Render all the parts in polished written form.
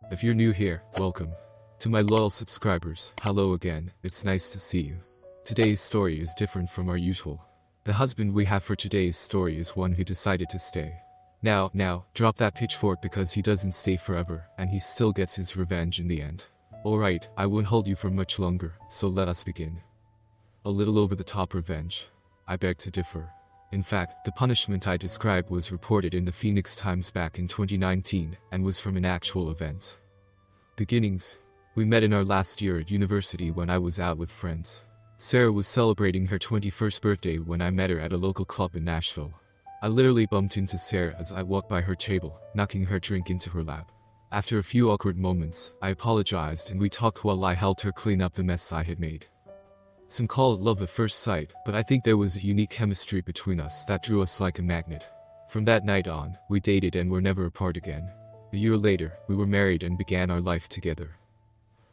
If you're new here, welcome. To my loyal subscribers, hello again, it's nice to see you. Today's story is different from our usual. The husband we have for today's story is one who decided to stay. Now, drop that pitchfork because he doesn't stay forever, and he still gets his revenge in the end. Alright, I won't hold you for much longer, so let us begin. A little over the top revenge. I beg to differ. In fact, the punishment I described was reported in the Phoenix Times back in 2019, and was from an actual event. Beginnings. We met in our last year at university when I was out with friends. Sarah was celebrating her 21st birthday when I met her at a local club in Nashville. I literally bumped into Sarah as I walked by her table, knocking her drink into her lap. After a few awkward moments, I apologized and we talked while I helped her clean up the mess I had made. Some call it love at first sight, but I think there was a unique chemistry between us that drew us like a magnet. From that night on, we dated and were never apart again. A year later, we were married and began our life together.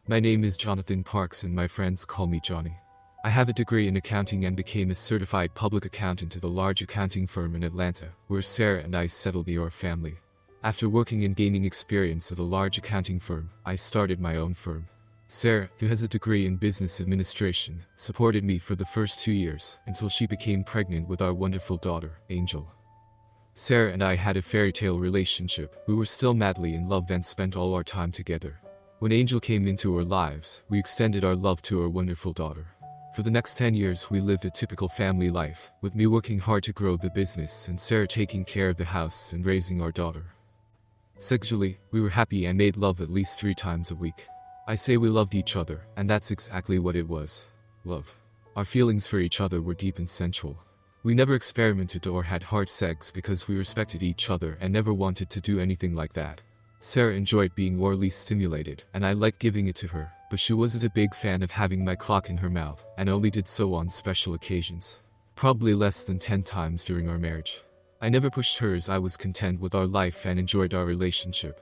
My name is Jonathan Parks and my friends call me Johnny. I have a degree in accounting and became a certified public accountant at a large accounting firm in Atlanta, where Sarah and I settled near our family. After working and gaining experience at a large accounting firm, I started my own firm. Sarah, who has a degree in business administration, supported me for the first 2 years, until she became pregnant with our wonderful daughter, Angel. Sarah and I had a fairy tale relationship. We were still madly in love and spent all our time together. When Angel came into our lives, we extended our love to our wonderful daughter. For the next 10 years we lived a typical family life, with me working hard to grow the business and Sarah taking care of the house and raising our daughter. Sexually, we were happy and made love at least 3 times a week. I say we loved each other, and that's exactly what it was. Love. Our feelings for each other were deep and sensual. We never experimented or had hard sex because we respected each other and never wanted to do anything like that. Sarah enjoyed being orally stimulated, and I liked giving it to her, but she wasn't a big fan of having my clock in her mouth, and only did so on special occasions. Probably less than 10 times during our marriage. I never pushed her as I was content with our life and enjoyed our relationship.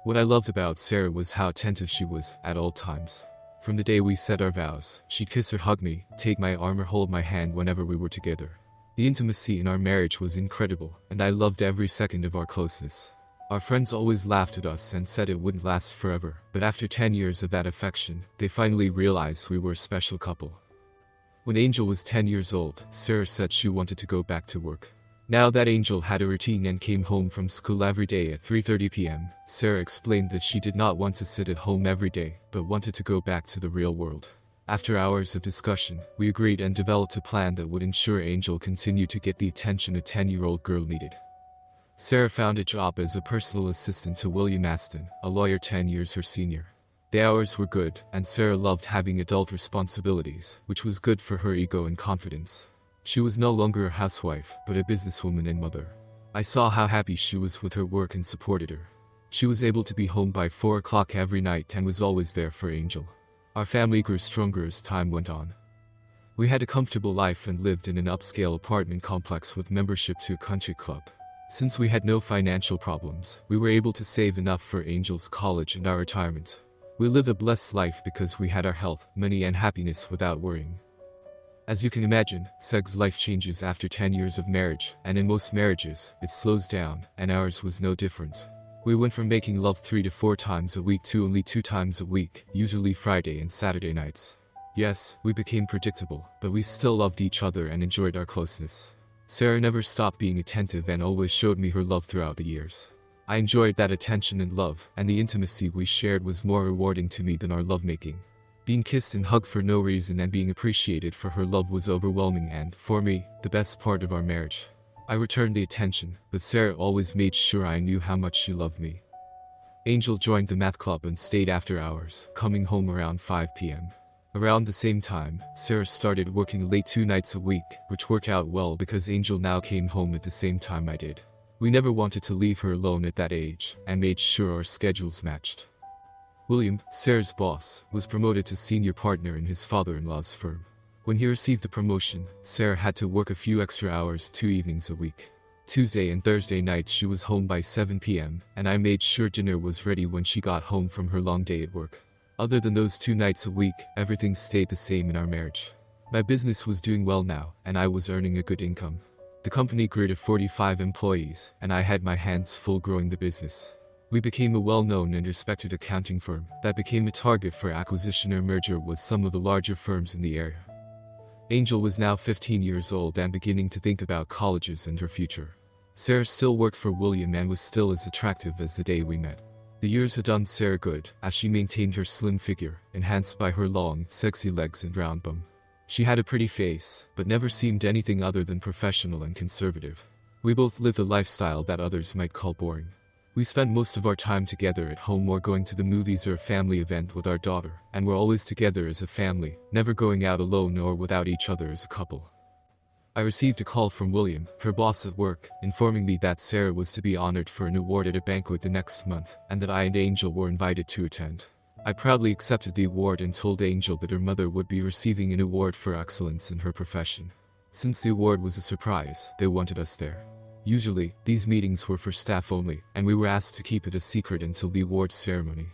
What I loved about Sarah was how attentive she was, at all times. From the day we said our vows, she'd kiss or hug me, take my arm or hold my hand whenever we were together. The intimacy in our marriage was incredible, and I loved every second of our closeness. Our friends always laughed at us and said it wouldn't last forever, but after 10 years of that affection, they finally realized we were a special couple. When Angel was 10 years old, Sarah said she wanted to go back to work. Now that Angel had a routine and came home from school every day at 3:30 p.m., Sarah explained that she did not want to sit at home every day, but wanted to go back to the real world. After hours of discussion, we agreed and developed a plan that would ensure Angel continued to get the attention a 10-year-old girl needed. Sarah found a job as a personal assistant to William Aston, a lawyer 10 years her senior. The hours were good, and Sarah loved having adult responsibilities, which was good for her ego and confidence. She was no longer a housewife, but a businesswoman and mother. I saw how happy she was with her work and supported her. She was able to be home by 4 o'clock every night and was always there for Angel. Our family grew stronger as time went on. We had a comfortable life and lived in an upscale apartment complex with membership to a country club. Since we had no financial problems, we were able to save enough for Angel's college and our retirement. We lived a blessed life because we had our health, money and happiness without worrying. As you can imagine, Seg's life changes after 10 years of marriage, and in most marriages, it slows down, and ours was no different. We went from making love 3 to 4 times a week to only 2 times a week, usually Friday and Saturday nights. Yes, we became predictable, but we still loved each other and enjoyed our closeness. Sarah never stopped being attentive and always showed me her love throughout the years. I enjoyed that attention and love, and the intimacy we shared was more rewarding to me than our lovemaking. Being kissed and hugged for no reason and being appreciated for her love was overwhelming and, for me, the best part of our marriage. I returned the attention, but Sarah always made sure I knew how much she loved me. Angel joined the math club and stayed after hours, coming home around 5 p.m. Around the same time, Sarah started working late 2 nights a week, which worked out well because Angel now came home at the same time I did. We never wanted to leave her alone at that age, and made sure our schedules matched. William, Sarah's boss, was promoted to senior partner in his father-in-law's firm. When he received the promotion, Sarah had to work a few extra hours 2 evenings a week. Tuesday and Thursday nights she was home by 7 p.m., and I made sure dinner was ready when she got home from her long day at work. Other than those 2 nights a week, everything stayed the same in our marriage. My business was doing well now, and I was earning a good income. The company grew to 45 employees, and I had my hands full growing the business. We became a well-known and respected accounting firm that became a target for acquisition or merger with some of the larger firms in the area. Angel was now 15 years old and beginning to think about colleges and her future. Sara still worked for William and was still as attractive as the day we met. The years had done Sara good, as she maintained her slim figure, enhanced by her long, sexy legs and round bum. She had a pretty face, but never seemed anything other than professional and conservative. We both lived a lifestyle that others might call boring. We spent most of our time together at home or going to the movies or a family event with our daughter, and were always together as a family, never going out alone or without each other as a couple. I received a call from William, her boss at work, informing me that Sara was to be honored for an award at a banquet the next month, and that I and Angel were invited to attend. I proudly accepted the award and told Angel that her mother would be receiving an award for excellence in her profession. Since the award was a surprise, they wanted us there. Usually, these meetings were for staff only, and we were asked to keep it a secret until the awards ceremony.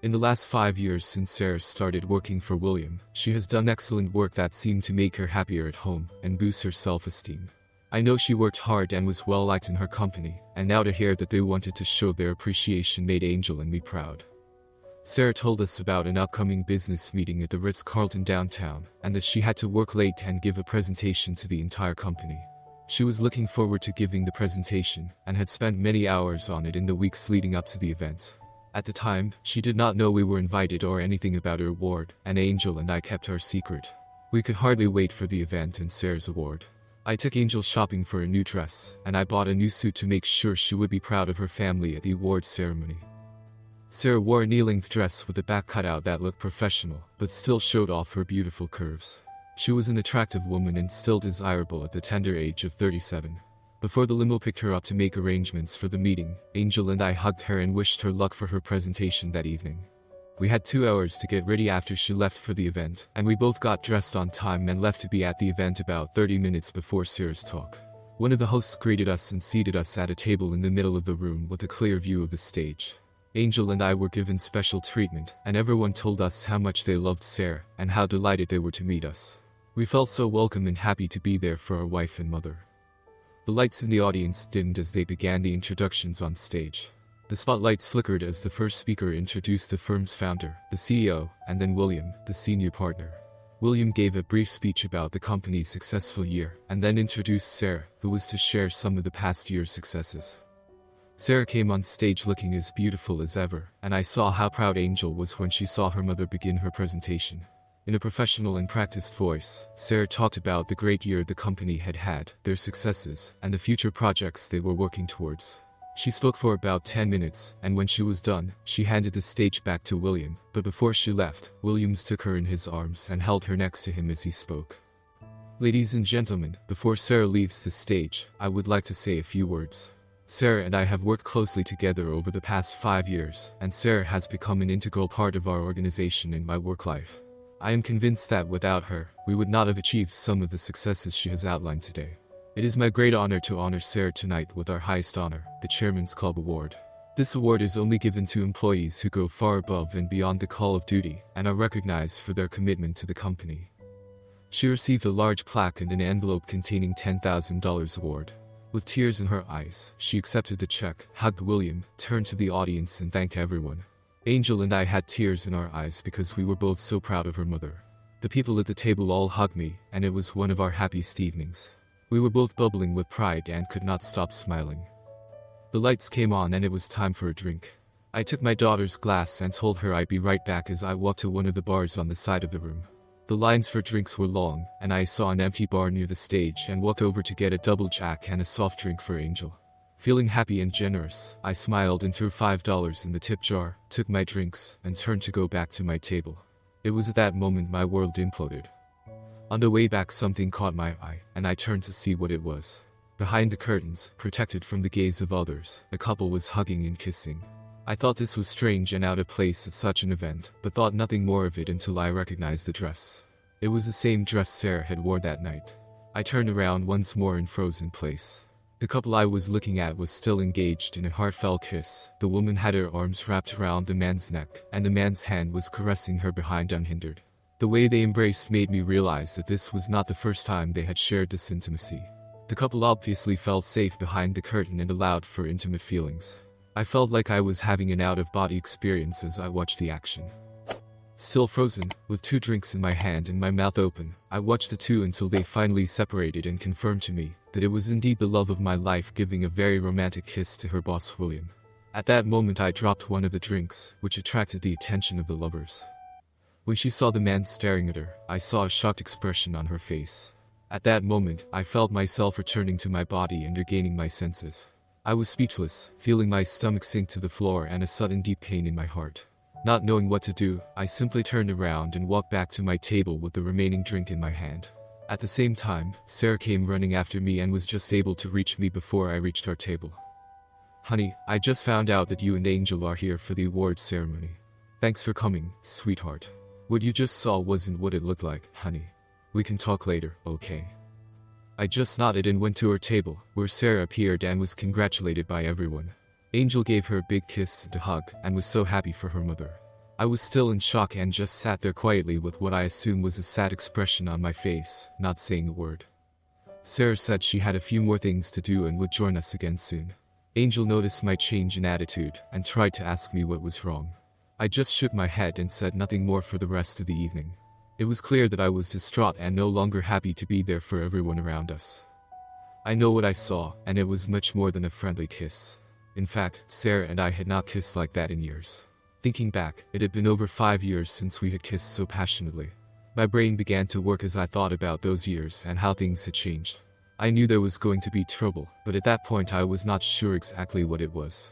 In the last 5 years since Sara started working for William, she has done excellent work that seemed to make her happier at home and boost her self-esteem. I know she worked hard and was well liked in her company, and now to hear that they wanted to show their appreciation made Angel and me proud. Sara told us about an upcoming business meeting at the Ritz-Carlton downtown, and that she had to work late and give a presentation to the entire company. She was looking forward to giving the presentation, and had spent many hours on it in the weeks leading up to the event. At the time, she did not know we were invited or anything about her award, and Angel and I kept our secret. We could hardly wait for the event and Sara's award. I took Angel shopping for a new dress, and I bought a new suit to make sure she would be proud of her family at the awards ceremony. Sara wore a knee-length dress with a back cutout that looked professional, but still showed off her beautiful curves. She was an attractive woman and still desirable at the tender age of 37. Before the limo picked her up to make arrangements for the meeting, Angel and I hugged her and wished her luck for her presentation that evening. We had 2 hours to get ready after she left for the event, and we both got dressed on time and left to be at the event about 30 minutes before Sara's talk. One of the hosts greeted us and seated us at a table in the middle of the room with a clear view of the stage. Angel and I were given special treatment, and everyone told us how much they loved Sara, and how delighted they were to meet us. We felt so welcome and happy to be there for our wife and mother. The lights in the audience dimmed as they began the introductions on stage. The spotlights flickered as the first speaker introduced the firm's founder, the CEO, and then William, the senior partner. William gave a brief speech about the company's successful year, and then introduced Sara, who was to share some of the past year's successes. Sara came on stage looking as beautiful as ever, and I saw how proud Angel was when she saw her mother begin her presentation. In a professional and practiced voice, Sara talked about the great year the company had had, their successes, and the future projects they were working towards. She spoke for about 10 minutes, and when she was done, she handed the stage back to William, but before she left, Williams took her in his arms and held her next to him as he spoke. Ladies and gentlemen, before Sara leaves the stage, I would like to say a few words. Sara and I have worked closely together over the past 5 years, and Sara has become an integral part of our organization and my work life. I am convinced that without her, we would not have achieved some of the successes she has outlined today. It is my great honor to honor Sara tonight with our highest honor, the Chairman's Club Award. This award is only given to employees who go far above and beyond the call of duty, and are recognized for their commitment to the company. She received a large plaque and an envelope containing $10,000 award. With tears in her eyes, she accepted the check, hugged William, turned to the audience and thanked everyone. Angel and I had tears in our eyes because we were both so proud of her mother. The people at the table all hugged me, and it was one of our happiest evenings. We were both bubbling with pride and could not stop smiling. The lights came on and it was time for a drink. I took my daughter's glass and told her I'd be right back as I walked to one of the bars on the side of the room. The lines for drinks were long, and I saw an empty bar near the stage and walked over to get a double Jack and a soft drink for Angel. Feeling happy and generous, I smiled and threw $5 in the tip jar, took my drinks, and turned to go back to my table. It was at that moment my world imploded. On the way back something caught my eye, and I turned to see what it was. Behind the curtains, protected from the gaze of others, a couple was hugging and kissing. I thought this was strange and out of place at such an event, but thought nothing more of it until I recognized the dress. It was the same dress Sara had worn that night. I turned around once more and froze in place. The couple I was looking at was still engaged in a heartfelt kiss. The woman had her arms wrapped around the man's neck, and the man's hand was caressing her behind unhindered. The way they embraced made me realize that this was not the first time they had shared this intimacy. The couple obviously felt safe behind the curtain and allowed for intimate feelings. I felt like I was having an out-of-body experience as I watched the action. Still frozen, with 2 drinks in my hand and my mouth open, I watched the two until they finally separated and confirmed to me that it was indeed the love of my life giving a very romantic kiss to her boss William. At that moment I dropped one of the drinks, which attracted the attention of the lovers. When she saw the man staring at her, I saw a shocked expression on her face. At that moment, I felt myself returning to my body and regaining my senses. I was speechless, feeling my stomach sink to the floor and a sudden deep pain in my heart. Not knowing what to do, I simply turned around and walked back to my table with the remaining drink in my hand. At the same time, Sara came running after me and was just able to reach me before I reached our table. "Honey, I just found out that you and Angel are here for the awards ceremony. Thanks for coming, sweetheart. What you just saw wasn't what it looked like, honey. We can talk later, okay?" I just nodded and went to her table, where Sara appeared and was congratulated by everyone. Angel gave her a big kiss and a hug, and was so happy for her mother. I was still in shock and just sat there quietly with what I assumed was a sad expression on my face, not saying a word. Sara said she had a few more things to do and would join us again soon. Angel noticed my change in attitude, and tried to ask me what was wrong. I just shook my head and said nothing more for the rest of the evening. It was clear that I was distraught and no longer happy to be there for everyone around us. I know what I saw, and it was much more than a friendly kiss. In fact, Sara and I had not kissed like that in years. Thinking back, it had been over 5 years since we had kissed so passionately. My brain began to work as I thought about those years and how things had changed. I knew there was going to be trouble, but at that point I was not sure exactly what it was.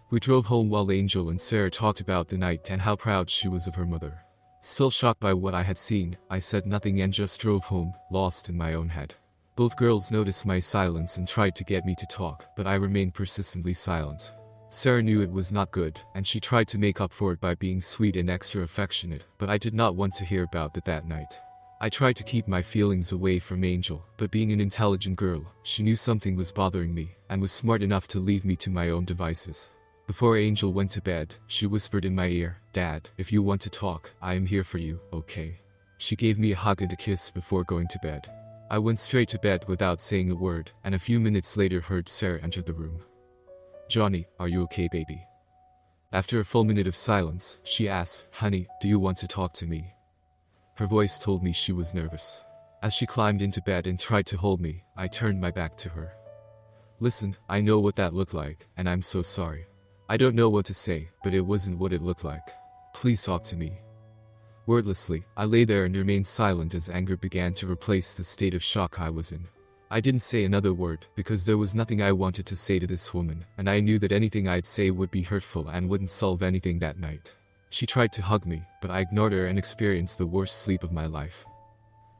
We drove home while Angel and Sara talked about the night and how proud she was of her mother. Still shocked by what I had seen, I said nothing and just drove home, lost in my own head. Both girls noticed my silence and tried to get me to talk, but I remained persistently silent. Sara knew it was not good, and she tried to make up for it by being sweet and extra affectionate, but I did not want to hear about it that night. I tried to keep my feelings away from Angel, but being an intelligent girl, she knew something was bothering me, and was smart enough to leave me to my own devices. Before Angel went to bed, she whispered in my ear, "Dad, if you want to talk, I am here for you, okay?" She gave me a hug and a kiss before going to bed. I went straight to bed without saying a word, and a few minutes later heard Sara enter the room. "Johnny, are you okay, baby?" After a full minute of silence, she asked, "Honey, do you want to talk to me?" Her voice told me she was nervous. As she climbed into bed and tried to hold me, I turned my back to her. "Listen, I know what that looked like, and I'm so sorry. I don't know what to say, but it wasn't what it looked like. Please talk to me." Wordlessly, I lay there and remained silent as anger began to replace the state of shock I was in. I didn't say another word, because there was nothing I wanted to say to this woman, and I knew that anything I'd say would be hurtful and wouldn't solve anything that night. She tried to hug me, but I ignored her and experienced the worst sleep of my life.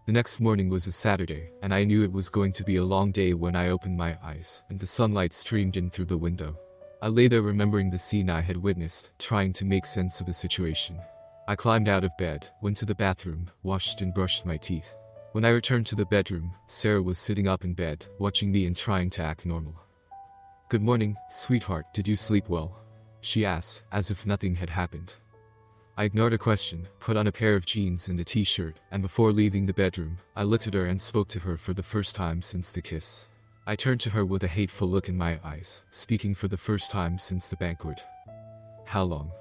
The next morning was a Saturday, and I knew it was going to be a long day when I opened my eyes, and the sunlight streamed in through the window. I lay there remembering the scene I had witnessed, trying to make sense of the situation. I climbed out of bed, went to the bathroom, washed and brushed my teeth. When I returned to the bedroom, Sara was sitting up in bed, watching me and trying to act normal. "Good morning, sweetheart, did you sleep well?" she asked, as if nothing had happened. I ignored her question, put on a pair of jeans and a t-shirt, and before leaving the bedroom, I looked at her and spoke to her for the first time since the kiss. I turned to her with a hateful look in my eyes, speaking for the first time since the banquet. "How long?"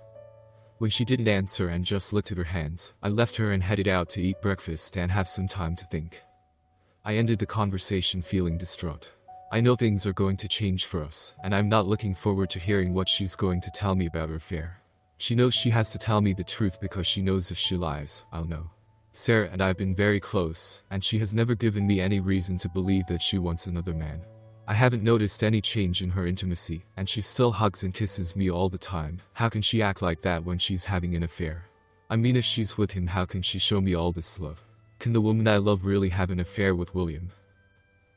When she didn't answer and just looked at her hands, I left her and headed out to eat breakfast and have some time to think. I ended the conversation feeling distraught. I know things are going to change for us, and I'm not looking forward to hearing what she's going to tell me about her affair. She knows she has to tell me the truth because she knows if she lies, I'll know. Sara and I have been very close, and she has never given me any reason to believe that she wants another man. I haven't noticed any change in her intimacy, and she still hugs and kisses me all the time. How can she act like that when she's having an affair? I mean, if she's with him, how can she show me all this love? Can the woman I love really have an affair with William?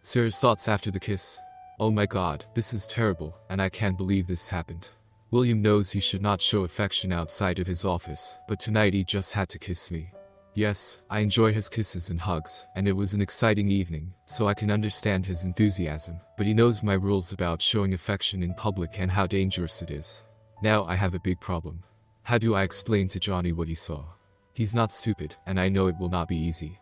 Sara's thoughts after the kiss. "Oh my God, this is terrible, and I can't believe this happened. William knows he should not show affection outside of his office, but tonight he just had to kiss me. Yes, I enjoy his kisses and hugs, and it was an exciting evening, so I can understand his enthusiasm, but he knows my rules about showing affection in public and how dangerous it is. Now I have a big problem. How do I explain to Johnny what he saw? He's not stupid, and I know it will not be easy."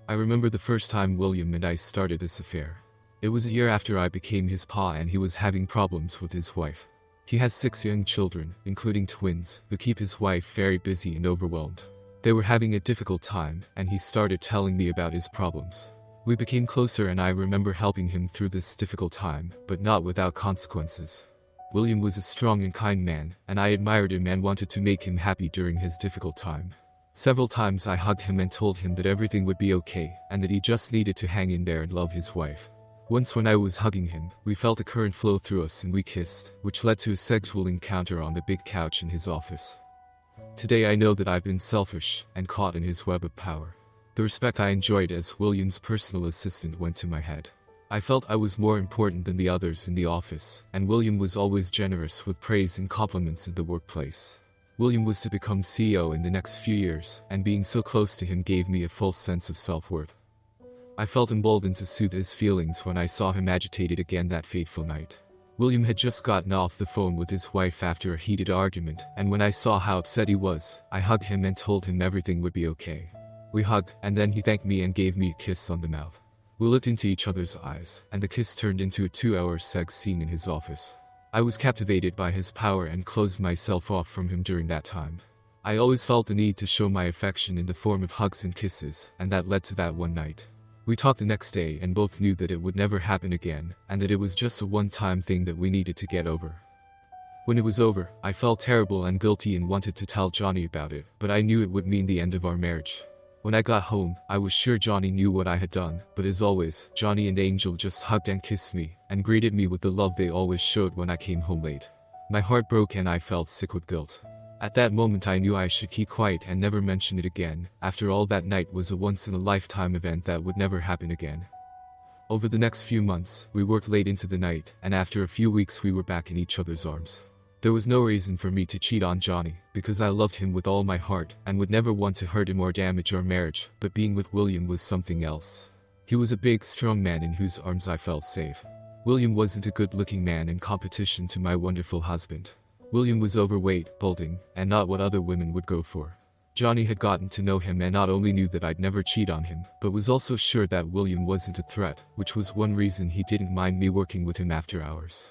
I remember the first time William and I started this affair. It was a year after I became his pa and he was having problems with his wife. He has 6 young children, including twins, who keep his wife very busy and overwhelmed. They were having a difficult time, and he started telling me about his problems. We became closer and I remember helping him through this difficult time, but not without consequences. William was a strong and kind man, and I admired him and wanted to make him happy during his difficult time. Several times I hugged him and told him that everything would be okay, and that he just needed to hang in there and love his wife. Once when I was hugging him, we felt a current flow through us and we kissed, which led to a sexual encounter on the big couch in his office. Today I know that I've been selfish, and caught in his web of power. The respect I enjoyed as William's personal assistant went to my head. I felt I was more important than the others in the office, and William was always generous with praise and compliments at the workplace. William was to become CEO in the next few years, and being so close to him gave me a false sense of self-worth. I felt emboldened to soothe his feelings when I saw him agitated again that fateful night. William had just gotten off the phone with his wife after a heated argument, and when I saw how upset he was, I hugged him and told him everything would be okay. We hugged, and then he thanked me and gave me a kiss on the mouth. We looked into each other's eyes, and the kiss turned into a 2-hour sex scene in his office. I was captivated by his power and closed myself off from him during that time. I always felt the need to show my affection in the form of hugs and kisses, and that led to that one night. We talked the next day and both knew that it would never happen again, and that it was just a one-time thing that we needed to get over. When it was over, I felt terrible and guilty and wanted to tell Johnny about it, but I knew it would mean the end of our marriage. When I got home, I was sure Johnny knew what I had done, but as always, Johnny and Angel just hugged and kissed me, and greeted me with the love they always showed when I came home late. My heart broke and I felt sick with guilt. At that moment I knew I should keep quiet and never mention it again. After all, that night was a once-in-a-lifetime event that would never happen again. Over the next few months, we worked late into the night, and after a few weeks we were back in each other's arms. There was no reason for me to cheat on Johnny, because I loved him with all my heart, and would never want to hurt him or damage our marriage, but being with William was something else. He was a big, strong man in whose arms I felt safe. William wasn't a good-looking man in competition to my wonderful husband. William was overweight, balding, and not what other women would go for. Johnny had gotten to know him and not only knew that I'd never cheat on him, but was also sure that William wasn't a threat, which was one reason he didn't mind me working with him after hours.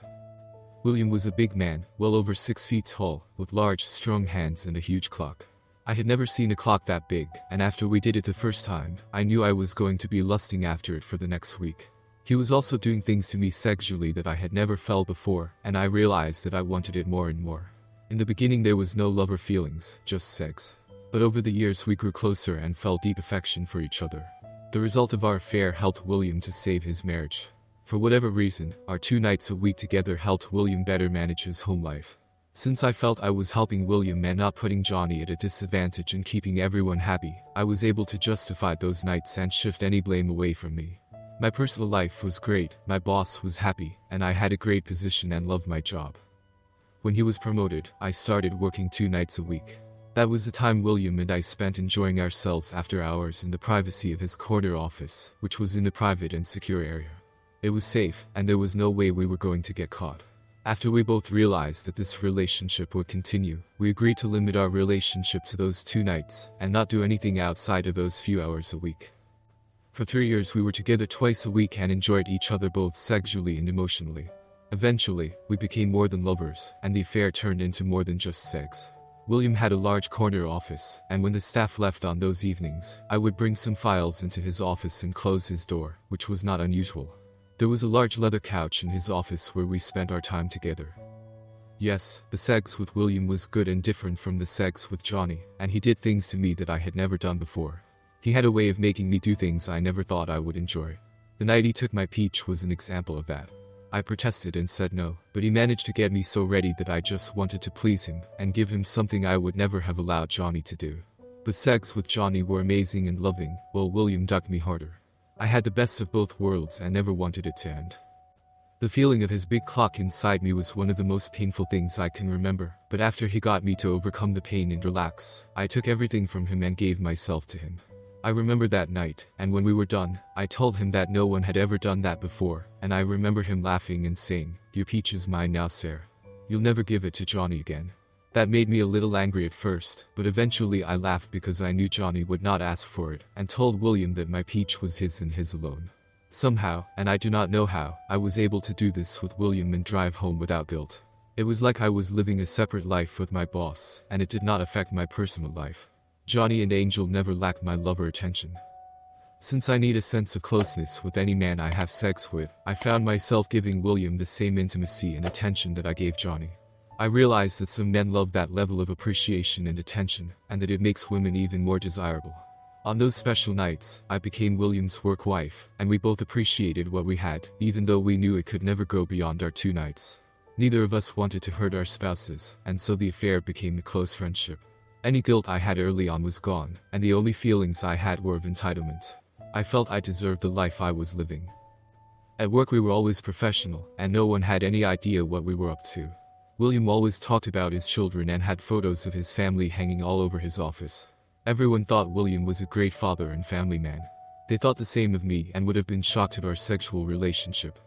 William was a big man, well over 6 feet tall, with large, strong hands and a huge clock. I had never seen a clock that big, and after we did it the first time, I knew I was going to be lusting after it for the next week. He was also doing things to me sexually that I had never felt before, and I realized that I wanted it more and more. In the beginning there was no love or feelings, just sex. But over the years we grew closer and felt deep affection for each other. The result of our affair helped William to save his marriage. For whatever reason, our 2 nights a week together helped William better manage his home life. Since I felt I was helping William and not putting Johnny at a disadvantage and keeping everyone happy, I was able to justify those nights and shift any blame away from me. My personal life was great, my boss was happy, and I had a great position and loved my job. When he was promoted, I started working 2 nights a week. That was the time William and I spent enjoying ourselves after hours in the privacy of his corner office, which was in a private and secure area. It was safe, and there was no way we were going to get caught. After we both realized that this relationship would continue, we agreed to limit our relationship to those 2 nights, and not do anything outside of those few hours a week. For 3 years we were together twice a week and enjoyed each other both sexually and emotionally. Eventually, we became more than lovers, and the affair turned into more than just sex. William had a large corner office, and when the staff left on those evenings, I would bring some files into his office and close his door, which was not unusual. There was a large leather couch in his office where we spent our time together. Yes, the sex with William was good and different from the sex with Johnny, and he did things to me that I had never done before. He had a way of making me do things I never thought I would enjoy. The night he took my peach was an example of that. I protested and said no, but he managed to get me so ready that I just wanted to please him and give him something I would never have allowed Johnny to do. The sex with Johnny were amazing and loving, while William dug me harder. I had the best of both worlds and never wanted it to end. The feeling of his big clock inside me was one of the most painful things I can remember, but after he got me to overcome the pain and relax, I took everything from him and gave myself to him. I remember that night, and when we were done, I told him that no one had ever done that before, and I remember him laughing and saying, "Your peach is mine now, Sara. You'll never give it to Johnny again." That made me a little angry at first, but eventually I laughed because I knew Johnny would not ask for it, and told William that my peach was his and his alone. Somehow, and I do not know how, I was able to do this with William and drive home without guilt. It was like I was living a separate life with my boss, and it did not affect my personal life. Johnny and Angel never lacked my love or attention. Since I need a sense of closeness with any man I have sex with, I found myself giving William the same intimacy and attention that I gave Johnny. I realized that some men love that level of appreciation and attention, and that it makes women even more desirable. On those special nights, I became William's work wife, and we both appreciated what we had, even though we knew it could never go beyond our 2 nights. Neither of us wanted to hurt our spouses, and so the affair became a close friendship. Any guilt I had early on was gone, and the only feelings I had were of entitlement. I felt I deserved the life I was living. At work we were always professional, and no one had any idea what we were up to. William always talked about his children and had photos of his family hanging all over his office. Everyone thought William was a great father and family man. They thought the same of me and would have been shocked at our sexual relationship.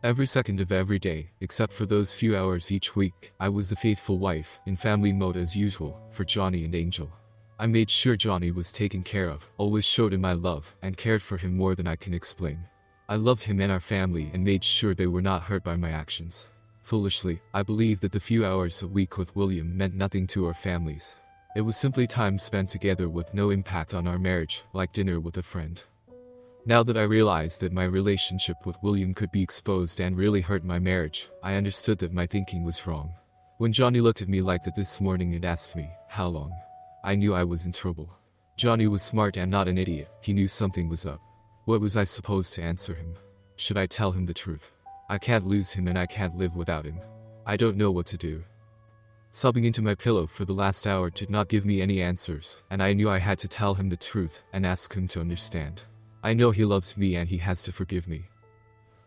Every second of every day, except for those few hours each week, I was the faithful wife, in family mode as usual, for Johnny and Angel. I made sure Johnny was taken care of, always showed him my love, and cared for him more than I can explain. I loved him and our family and made sure they were not hurt by my actions. Foolishly, I believed that the few hours a week with William meant nothing to our families. It was simply time spent together with no impact on our marriage, like dinner with a friend. Now that I realized that my relationship with William could be exposed and really hurt my marriage, I understood that my thinking was wrong. When Johnny looked at me like that this morning and asked me, "How long?" I knew I was in trouble. Johnny was smart and not an idiot. He knew something was up. What was I supposed to answer him? Should I tell him the truth? I can't lose him and I can't live without him. I don't know what to do. Sobbing into my pillow for the last hour did not give me any answers, and I knew I had to tell him the truth and ask him to understand. I know he loves me and he has to forgive me.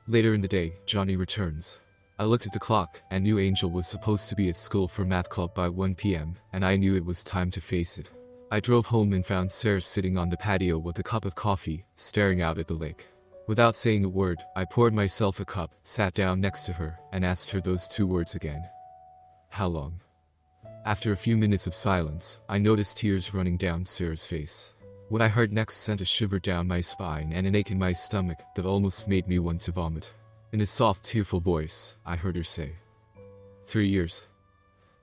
Later in the day, Johnny returns. I looked at the clock and knew Angel was supposed to be at school for math club by 1 p.m, and I knew it was time to face it. I drove home and found Sara sitting on the patio with a cup of coffee, staring out at the lake. Without saying a word, I poured myself a cup, sat down next to her, and asked her those 2 words again. How long? After a few minutes of silence, I noticed tears running down Sara's face. What I heard next sent a shiver down my spine and an ache in my stomach that almost made me want to vomit. In a soft, tearful voice, I heard her say, 3 years.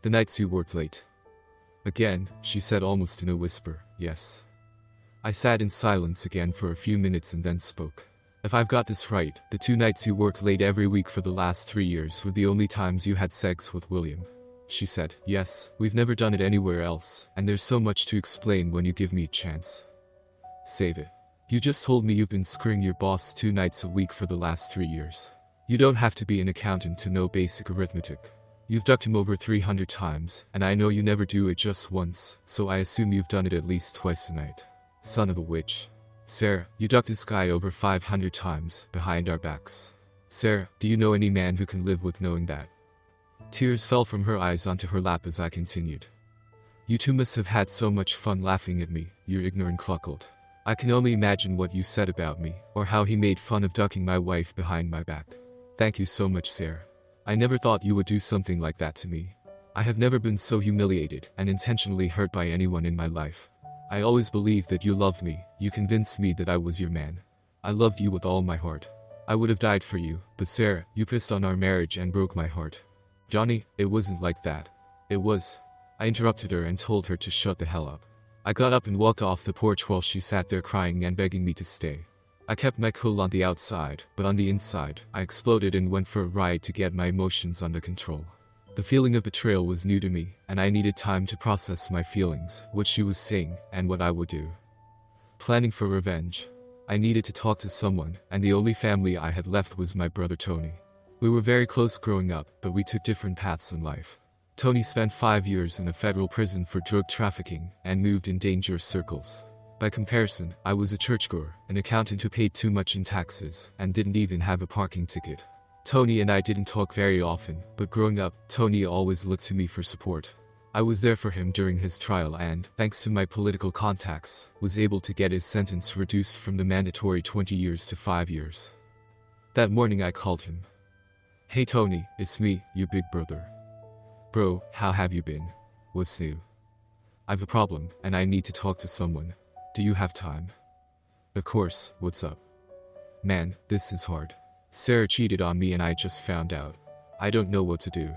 The nights you worked late. Again, she said almost in a whisper, yes. I sat in silence again for a few minutes and then spoke. If I've got this right, the 2 nights you worked late every week for the last 3 years were the only times you had sex with William. She said, yes, we've never done it anywhere else, and there's so much to explain when you give me a chance. Save it. You just told me you've been screwing your boss 2 nights a week for the last 3 years. You don't have to be an accountant to know basic arithmetic. You've ducked him over 300 times, and I know you never do it just once, so I assume you've done it at least twice a night. Son of a witch. Sara, you ducked this guy over 500 times, behind our backs. Sara, do you know any man who can live with knowing that? Tears fell from her eyes onto her lap as I continued. You two must have had so much fun laughing at me, you ignorant cuckold. I can only imagine what you said about me, or how he made fun of ducking my wife behind my back. Thank you so much, Sara. I never thought you would do something like that to me. I have never been so humiliated and intentionally hurt by anyone in my life. I always believed that you loved me. You convinced me that I was your man. I loved you with all my heart. I would have died for you, but Sara, you pissed on our marriage and broke my heart. Johnny, it wasn't like that. It was. I interrupted her and told her to shut the hell up. I got up and walked off the porch while she sat there crying and begging me to stay. I kept my cool on the outside, but on the inside, I exploded and went for a ride to get my emotions under control. The feeling of betrayal was new to me, and I needed time to process my feelings, what she was saying, and what I would do. Planning for revenge. I needed to talk to someone, and the only family I had left was my brother Tony. We were very close growing up, but we took different paths in life. Tony spent 5 years in a federal prison for drug trafficking and moved in dangerous circles. By comparison, I was a churchgoer, an accountant who paid too much in taxes, and didn't even have a parking ticket. Tony and I didn't talk very often, but growing up, Tony always looked to me for support. I was there for him during his trial and, thanks to my political contacts, was able to get his sentence reduced from the mandatory 20 years to 5 years. That morning I called him. Hey Tony, it's me, your big brother. Bro, how have you been? What's new? I've a problem, and I need to talk to someone. Do you have time? Of course, what's up? Man, this is hard. Sara cheated on me and I just found out. I don't know what to do.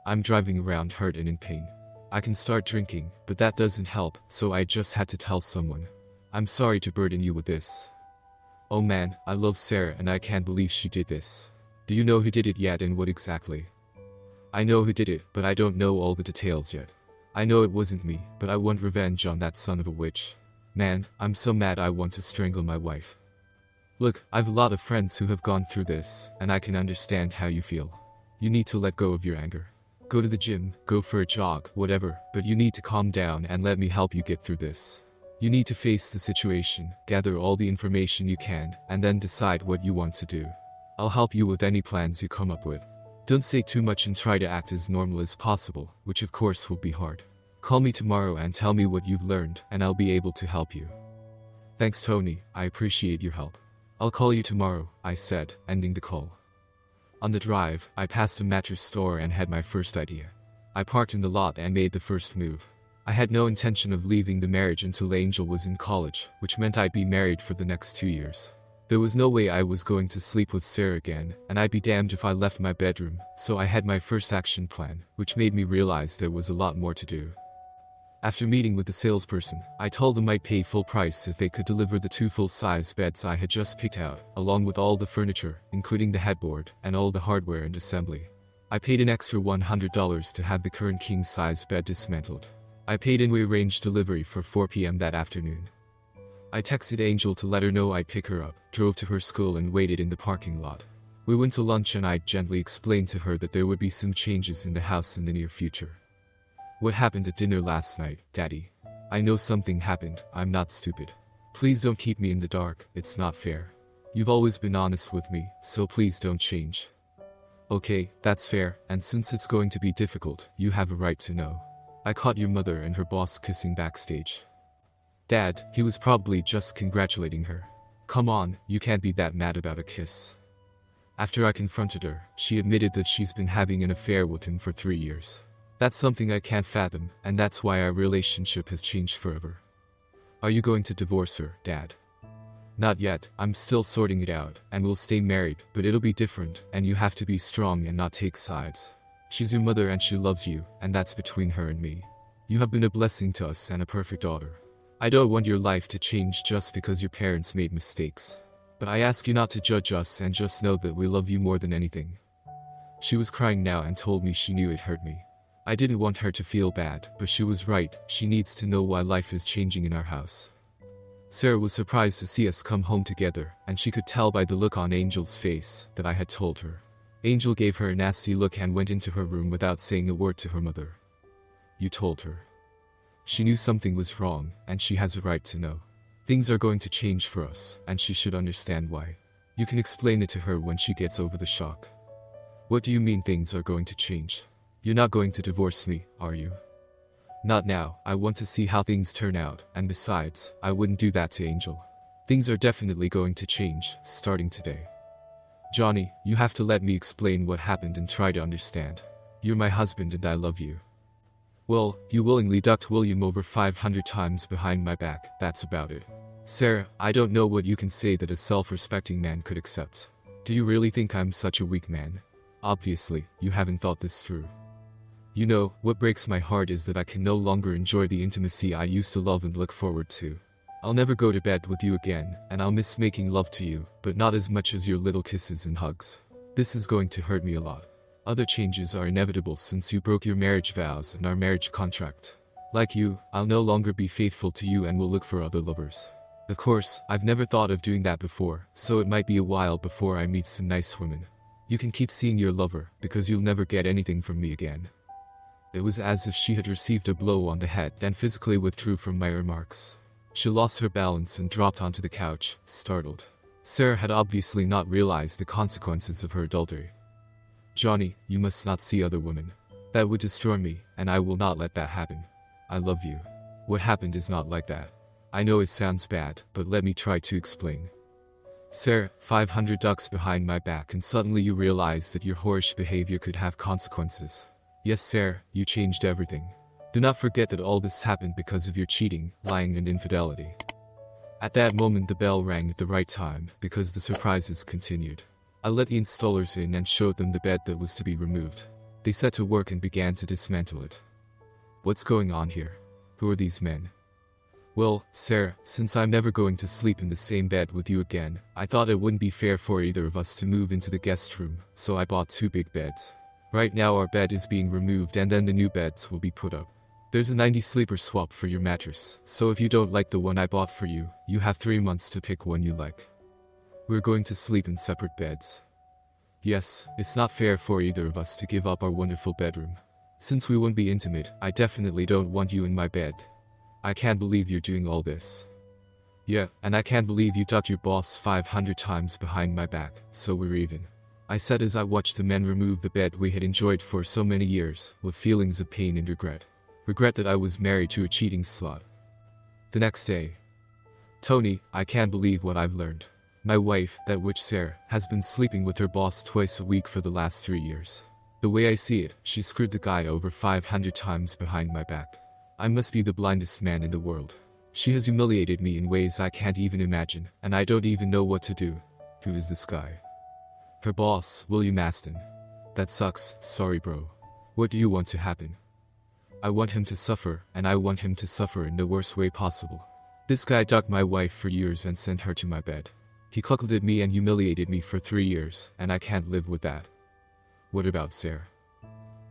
I'm driving around hurt and in pain. I can start drinking, but that doesn't help, so I just had to tell someone. I'm sorry to burden you with this. Oh man, I love Sara and I can't believe she did this. Do you know who did it yet and what exactly? I know who did it, but I don't know all the details yet. I know it wasn't me, but I want revenge on that son of a witch. Man, I'm so mad I want to strangle my wife. Look, I've a lot of friends who have gone through this, and I can understand how you feel. You need to let go of your anger. Go to the gym, go for a jog, whatever, but you need to calm down and let me help you get through this. You need to face the situation, gather all the information you can, and then decide what you want to do. I'll help you with any plans you come up with. Don't say too much and try to act as normal as possible, which of course will be hard. Call me tomorrow and tell me what you've learned, and I'll be able to help you. Thanks Tony, I appreciate your help. I'll call you tomorrow, I said, ending the call. On the drive, I passed a mattress store and had my first idea. I parked in the lot and made the first move. I had no intention of leaving the marriage until Angel was in college, which meant I'd be married for the next 2 years. There was no way I was going to sleep with Sara again, and I'd be damned if I left my bedroom, so I had my first action plan, which made me realize there was a lot more to do. After meeting with the salesperson, I told them I'd pay full price if they could deliver the 2 full-size beds I had just picked out, along with all the furniture, including the headboard, and all the hardware and assembly. I paid an extra $100 to have the current king-size bed dismantled. I paid and we arranged delivery for 4 p.m. that afternoon. I texted Angel to let her know I'd pick her up, drove to her school and waited in the parking lot. We went to lunch and I gently explained to her that there would be some changes in the house in the near future. What happened at dinner last night, Daddy? I know something happened, I'm not stupid. Please don't keep me in the dark, it's not fair. You've always been honest with me, so please don't change. Okay, that's fair, and since it's going to be difficult, you have a right to know. I caught your mother and her boss kissing backstage. Dad, he was probably just congratulating her. Come on, you can't be that mad about a kiss. After I confronted her, she admitted that she's been having an affair with him for 3 years. That's something I can't fathom, and that's why our relationship has changed forever. Are you going to divorce her, Dad? Not yet, I'm still sorting it out, and we'll stay married, but it'll be different, and you have to be strong and not take sides. She's your mother and she loves you, and that's between her and me. You have been a blessing to us and a perfect daughter. I don't want your life to change just because your parents made mistakes. But I ask you not to judge us and just know that we love you more than anything. She was crying now and told me she knew it hurt me. I didn't want her to feel bad, but she was right, she needs to know why life is changing in our house. Sara was surprised to see us come home together, and she could tell by the look on Angel's face that I had told her. Angel gave her a nasty look and went into her room without saying a word to her mother. You told her. She knew something was wrong, and she has a right to know. Things are going to change for us, and she should understand why. You can explain it to her when she gets over the shock. What do you mean things are going to change? You're not going to divorce me, are you? Not now, I want to see how things turn out, and besides, I wouldn't do that to Angel. Things are definitely going to change, starting today. Johnny, you have to let me explain what happened and try to understand. You're my husband and I love you. Well, you willingly ducked William over 500 times behind my back, that's about it. Sara, I don't know what you can say that a self-respecting man could accept. Do you really think I'm such a weak man? Obviously, you haven't thought this through. You know, what breaks my heart is that I can no longer enjoy the intimacy I used to love and look forward to. I'll never go to bed with you again, and I'll miss making love to you, but not as much as your little kisses and hugs. This is going to hurt me a lot. Other changes are inevitable since you broke your marriage vows and our marriage contract. Like you, I'll no longer be faithful to you and will look for other lovers. Of course, I've never thought of doing that before, so it might be a while before I meet some nice women. You can keep seeing your lover, because you'll never get anything from me again. It was as if she had received a blow on the head and physically withdrew from my remarks. She lost her balance and dropped onto the couch, startled. Sara had obviously not realized the consequences of her adultery. Johnny, you must not see other women. That would destroy me, and I will not let that happen. I love you. What happened is not like that. I know it sounds bad, but let me try to explain. Sara, 500 ducks behind my back and suddenly you realize that your whorish behavior could have consequences. Yes Sara, you changed everything. Do not forget that all this happened because of your cheating, lying and infidelity. At that moment the bell rang at the right time, because the surprises continued. I let the installers in and showed them the bed that was to be removed. They set to work and began to dismantle it. What's going on here? Who are these men? Well, Sarah, since I'm never going to sleep in the same bed with you again, I thought it wouldn't be fair for either of us to move into the guest room, so I bought 2 big beds. Right now our bed is being removed and then the new beds will be put up. There's a 90 sleeper swap for your mattress, so if you don't like the one I bought for you, you have 3 months to pick one you like. We're going to sleep in separate beds. Yes, it's not fair for either of us to give up our wonderful bedroom. Since we won't be intimate, I definitely don't want you in my bed. I can't believe you're doing all this. Yeah, and I can't believe you ducked your boss 500 times behind my back, so we're even. I said as I watched the men remove the bed we had enjoyed for so many years, with feelings of pain and regret. Regret that I was married to a cheating slut. The next day. Tony, I can't believe what I've learned. My wife, that witch Sarah, has been sleeping with her boss twice a week for the last 3 years. The way I see it, she screwed the guy over 500 times behind my back. I must be the blindest man in the world. She has humiliated me in ways I can't even imagine, and I don't even know what to do. Who is this guy? Her boss, William Aston. That sucks, sorry bro. What do you want to happen? I want him to suffer, and I want him to suffer in the worst way possible. This guy ducked my wife for years and sent her to my bed. He cuckolded at me and humiliated me for 3 years, and I can't live with that. What about Sarah?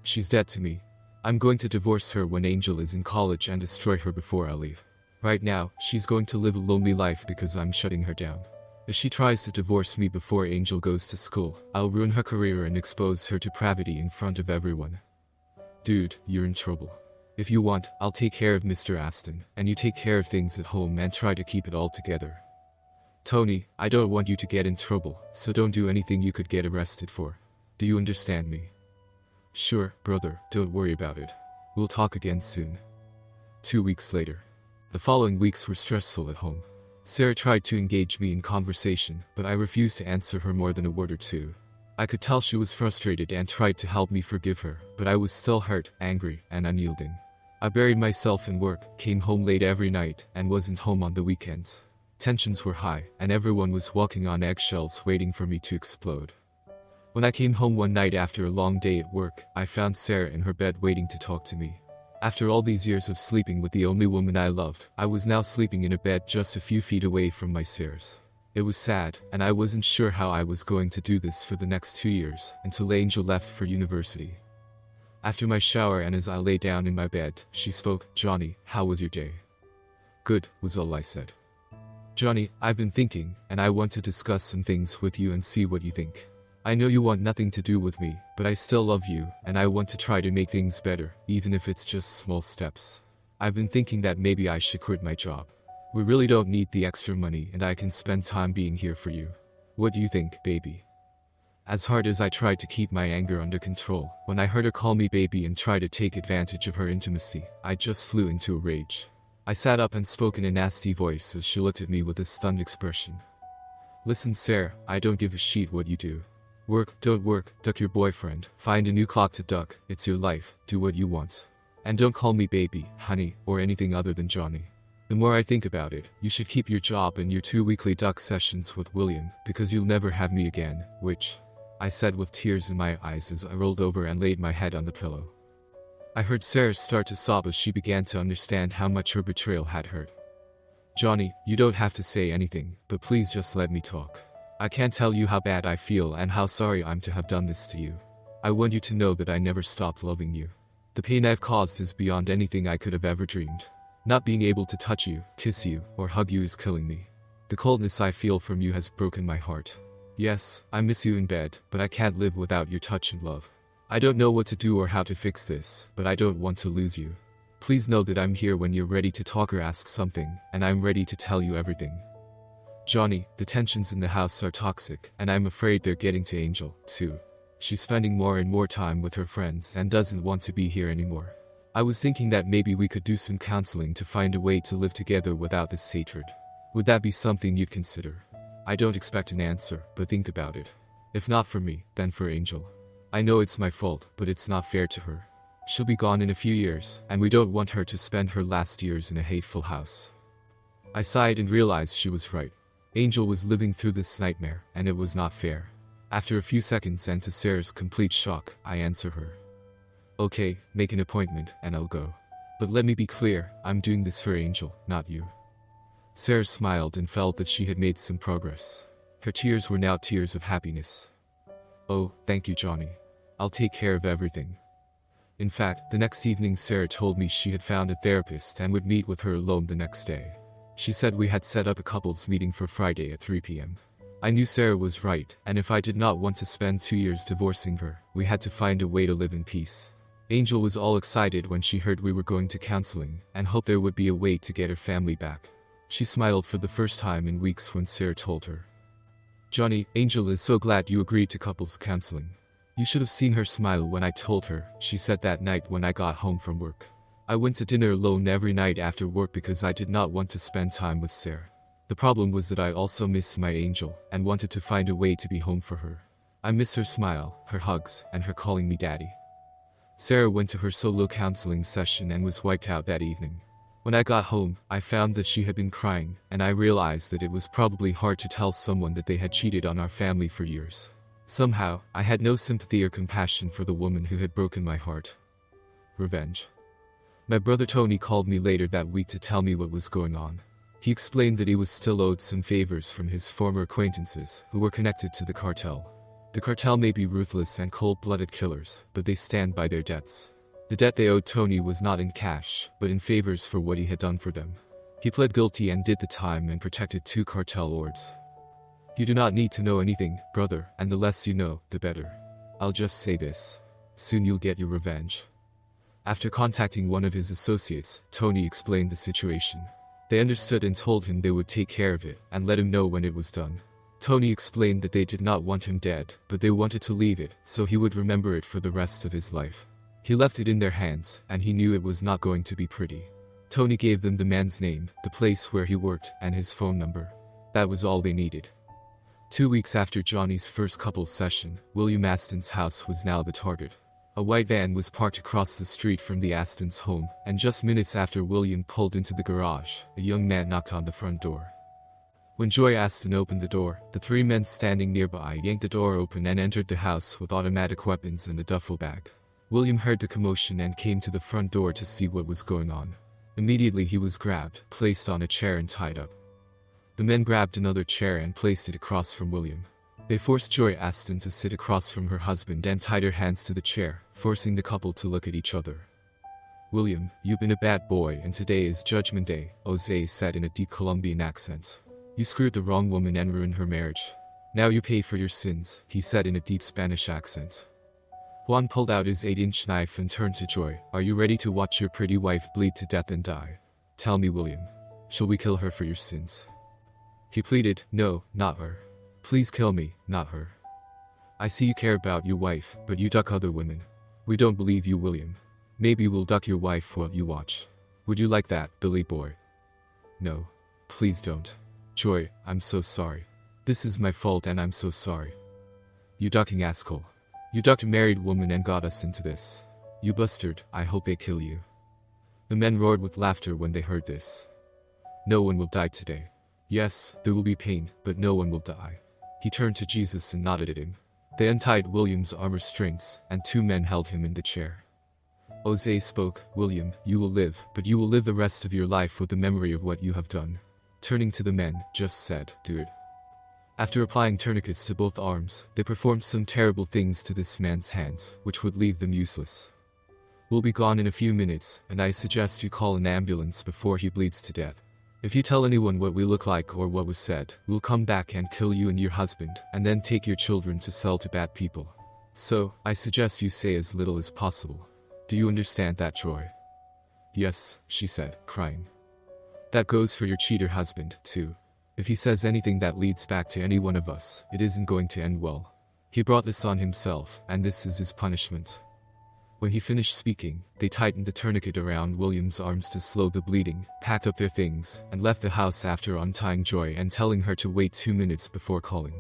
She's dead to me. I'm going to divorce her when Angel is in college and destroy her before I leave. Right now, she's going to live a lonely life because I'm shutting her down. If she tries to divorce me before Angel goes to school, I'll ruin her career and expose her depravity in front of everyone. Dude, you're in trouble. If you want, I'll take care of Mr. Aston, and you take care of things at home and try to keep it all together. Tony, I don't want you to get in trouble, so don't do anything you could get arrested for. Do you understand me? Sure, brother, don't worry about it. We'll talk again soon. 2 weeks later. The following weeks were stressful at home. Sarah tried to engage me in conversation, but I refused to answer her more than a word or two. I could tell she was frustrated and tried to help me forgive her, but I was still hurt, angry, and unyielding. I buried myself in work, came home late every night, and wasn't home on the weekends. Tensions were high, and everyone was walking on eggshells waiting for me to explode. When I came home one night after a long day at work, I found Sarah in her bed waiting to talk to me. After all these years of sleeping with the only woman I loved, I was now sleeping in a bed just a few feet away from my Sarah's. It was sad, and I wasn't sure how I was going to do this for the next 2 years, until Angel left for university. After my shower and as I lay down in my bed, she spoke. Johnny, how was your day? Good, was all I said. Johnny, I've been thinking, and I want to discuss some things with you and see what you think. I know you want nothing to do with me, but I still love you, and I want to try to make things better, even if it's just small steps. I've been thinking that maybe I should quit my job. We really don't need the extra money and I can spend time being here for you. What do you think, baby? As hard as I tried to keep my anger under control, when I heard her call me baby and try to take advantage of her intimacy, I just flew into a rage. I sat up and spoke in a nasty voice as she looked at me with a stunned expression. Listen, Sarah, I don't give a shit what you do. Work, don't work, duck your boyfriend, find a new clock to duck, it's your life, do what you want. And don't call me baby, honey, or anything other than Johnny. The more I think about it, you should keep your job and your 2 weekly duck sessions with William, because you'll never have me again, which, I said with tears in my eyes as I rolled over and laid my head on the pillow. I heard Sarah start to sob as she began to understand how much her betrayal had hurt. Johnny, you don't have to say anything, but please just let me talk. I can't tell you how bad I feel and how sorry I'm to have done this to you. I want you to know that I never stopped loving you. The pain I've caused is beyond anything I could have ever dreamed. Not being able to touch you, kiss you, or hug you is killing me. The coldness I feel from you has broken my heart. Yes, I miss you in bed, but I can't live without your touch and love. I don't know what to do or how to fix this, but I don't want to lose you. Please know that I'm here when you're ready to talk or ask something, and I'm ready to tell you everything. Johnny, the tensions in the house are toxic, and I'm afraid they're getting to Angel, too. She's spending more and more time with her friends and doesn't want to be here anymore. I was thinking that maybe we could do some counseling to find a way to live together without this hatred. Would that be something you'd consider? I don't expect an answer, but think about it. If not for me, then for Angel. I know it's my fault, but it's not fair to her. She'll be gone in a few years, and we don't want her to spend her last years in a hateful house. I sighed and realized she was right. Angel was living through this nightmare, and it was not fair. After a few seconds and to Sarah's complete shock, I answered her. Okay, make an appointment, and I'll go. But let me be clear, I'm doing this for Angel, not you. Sara smiled and felt that she had made some progress. Her tears were now tears of happiness. Oh, thank you, Johnny. I'll take care of everything. In fact, the next evening Sara told me she had found a therapist and would meet with her alone the next day. She said we had set up a couples meeting for Friday at 3 p.m. I knew Sara was right, and if I did not want to spend 2 years divorcing her, we had to find a way to live in peace. Angel was all excited when she heard we were going to counseling, and hoped there would be a way to get her family back. She smiled for the first time in weeks when Sara told her. Johnny, Angel is so glad you agreed to couples counseling. You should have seen her smile when I told her, she said that night when I got home from work. I went to dinner alone every night after work because I did not want to spend time with Sara. The problem was that I also missed my Angel, and wanted to find a way to be home for her. I miss her smile, her hugs, and her calling me daddy. Sara went to her solo counseling session and was wiped out that evening. When I got home, I found that she had been crying, and I realized that it was probably hard to tell someone that they had cheated on our family for years. Somehow, I had no sympathy or compassion for the woman who had broken my heart. Revenge. My brother Tony called me later that week to tell me what was going on. He explained that he was still owed some favors from his former acquaintances, who were connected to the cartel. The cartel may be ruthless and cold-blooded killers, but they stand by their debts. The debt they owed Tony was not in cash, but in favors for what he had done for them. He pled guilty and did the time and protected 2 cartel lords. You do not need to know anything, brother, and the less you know, the better. I'll just say this. Soon you'll get your revenge. After contacting one of his associates, Tony explained the situation. They understood and told him they would take care of it, and let him know when it was done. Tony explained that they did not want him dead, but they wanted to leave it, so he would remember it for the rest of his life. He left it in their hands, and he knew it was not going to be pretty. Tony gave them the man's name, the place where he worked, and his phone number. That was all they needed. 2 weeks after Johnny's first couples session, William Aston's house was now the target. A white van was parked across the street from the Aston's home, and just minutes after William pulled into the garage, a young man knocked on the front door. When Joy Aston opened the door, the 3 men standing nearby yanked the door open and entered the house with automatic weapons and a duffel bag. William heard the commotion and came to the front door to see what was going on. Immediately he was grabbed, placed on a chair and tied up. The men grabbed another chair and placed it across from William. They forced Joy Aston to sit across from her husband and tied her hands to the chair, forcing the couple to look at each other. William, you've been a bad boy and today is Judgment Day, Jose said in a deep Colombian accent. You screwed the wrong woman and ruined her marriage. Now you pay for your sins, he said in a deep Spanish accent. Juan pulled out his 8-inch knife and turned to Joy. Are you ready to watch your pretty wife bleed to death and die? Tell me, William. Shall we kill her for your sins? He pleaded, no, not her. Please kill me, not her. I see you care about your wife, but you duck other women. We don't believe you, William. Maybe we'll duck your wife while you watch. Would you like that, Billy boy? No. Please don't. Joy, I'm so sorry. This is my fault and I'm so sorry. You ducking asshole. You ducked a married woman and got us into this. You bastard, I hope they kill you. The men roared with laughter when they heard this. No one will die today. Yes, there will be pain, but no one will die. He turned to Jesus and nodded at him. They untied William's armor strings, and 2 men held him in the chair. Jose spoke, William, you will live, but you will live the rest of your life with the memory of what you have done. Turning to the men, just said, do it. After applying tourniquets to both arms, they performed some terrible things to this man's hands, which would leave them useless. We'll be gone in a few minutes, and I suggest you call an ambulance before he bleeds to death. If you tell anyone what we look like or what was said, we'll come back and kill you and your husband, and then take your children to sell to bad people. So, I suggest you say as little as possible. Do you understand that, Joy? Yes, she said, crying. That goes for your cheater husband, too. If he says anything that leads back to any one of us, it isn't going to end well. He brought this on himself, and this is his punishment. When he finished speaking, they tightened the tourniquet around William's arms to slow the bleeding, packed up their things, and left the house after untying Joy and telling her to wait 2 minutes before calling.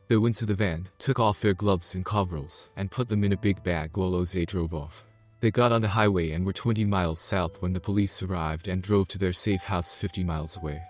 They went to the van, took off their gloves and coveralls, and put them in a big bag while Jose drove off. They got on the highway and were 20 miles south when the police arrived and drove to their safe house 50 miles away.